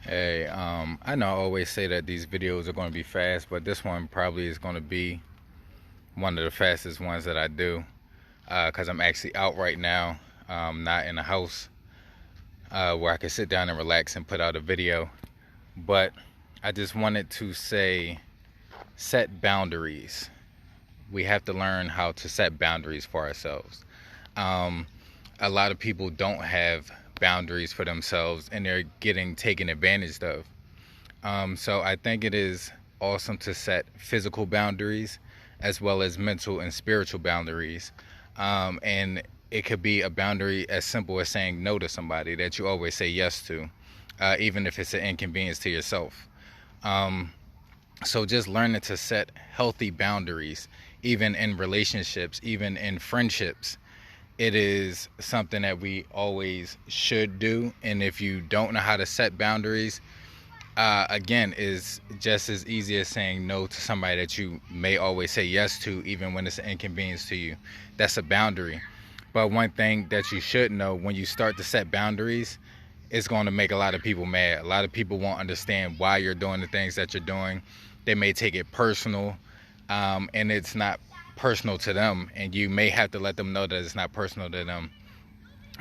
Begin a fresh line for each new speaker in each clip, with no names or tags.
Hey, I know I always say that these videos are going to be fast, but this one probably is going to be one of the fastest ones that I do because I'm actually out right now, not in a house where I can sit down and relax and put out a video. But I just wanted to say set boundaries. We have to learn how to set boundaries for ourselves. Um, a lot of people don't have boundaries for themselves and they're getting taken advantage of. So I think it is awesome to set physical boundaries as well as mental and spiritual boundaries. And it could be a boundary as simple as saying no to somebody that you always say yes to, even if it's an inconvenience to yourself. So just learning to set healthy boundaries, even in relationships, even in friendships, it is something that we always should do. And if you don't know how to set boundaries, again, is just as easy as saying no to somebody that you may always say yes to, even when it's an inconvenience to you. That's a boundary. But one thing that you should know, when you start to set boundaries, it's going to make a lot of people mad. A lot of people won't understand why you're doing the things that you're doing. They may take it personal, and it's not personal to them. And you may have to let them know that it's not personal to them.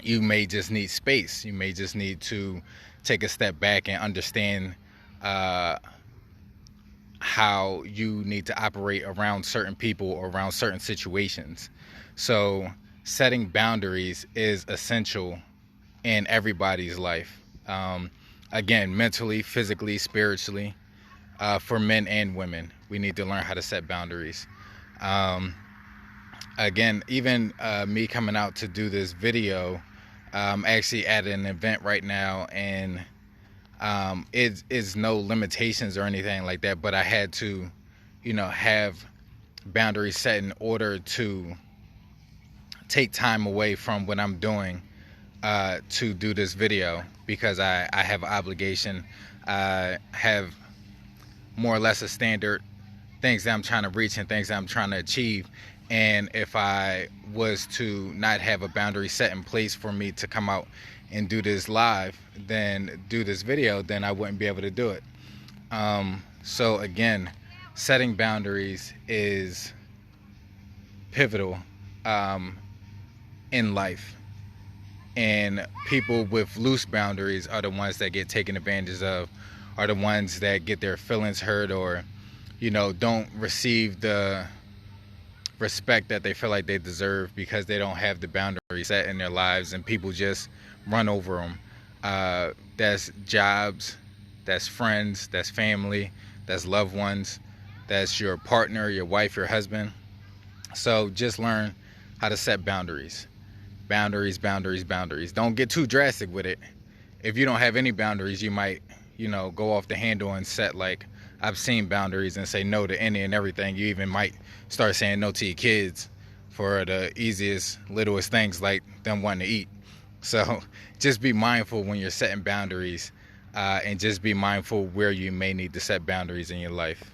You may just need space. You may just need to take a step back and understand how you need to operate around certain people or around certain situations. So setting boundaries is essential in everybody's life. Again, mentally, physically, spiritually, for men and women, we need to learn how to set boundaries. Again, even me coming out to do this video, I'm actually at an event right now, and it is no limitations or anything like that, but I had to, have boundaries set in order to take time away from what I'm doing to do this video, because I have an obligation. I have more or less a standard, things that I'm trying to reach and things that I'm trying to achieve. And if I was to not have a boundary set in place for me to come out and do this live, then do this video, then I wouldn't be able to do it. So again, setting boundaries is pivotal in life. And people with loose boundaries are the ones that get taken advantage of, are the ones that get their feelings hurt, or, don't receive the respect that they feel like they deserve because they don't have the boundaries set in their lives, and people just run over them. That's jobs, that's friends, that's family, that's loved ones, that's your partner, your wife, your husband. So just learn how to set boundaries. Boundaries, boundaries, boundaries. Don't get too drastic with it. If you don't have any boundaries, you might, go off the handle and set, like, I've seen boundaries and say no to any and everything. You even might start saying no to your kids for the easiest, littlest things, like them wanting to eat. So just be mindful when you're setting boundaries, and just be mindful where you may need to set boundaries in your life.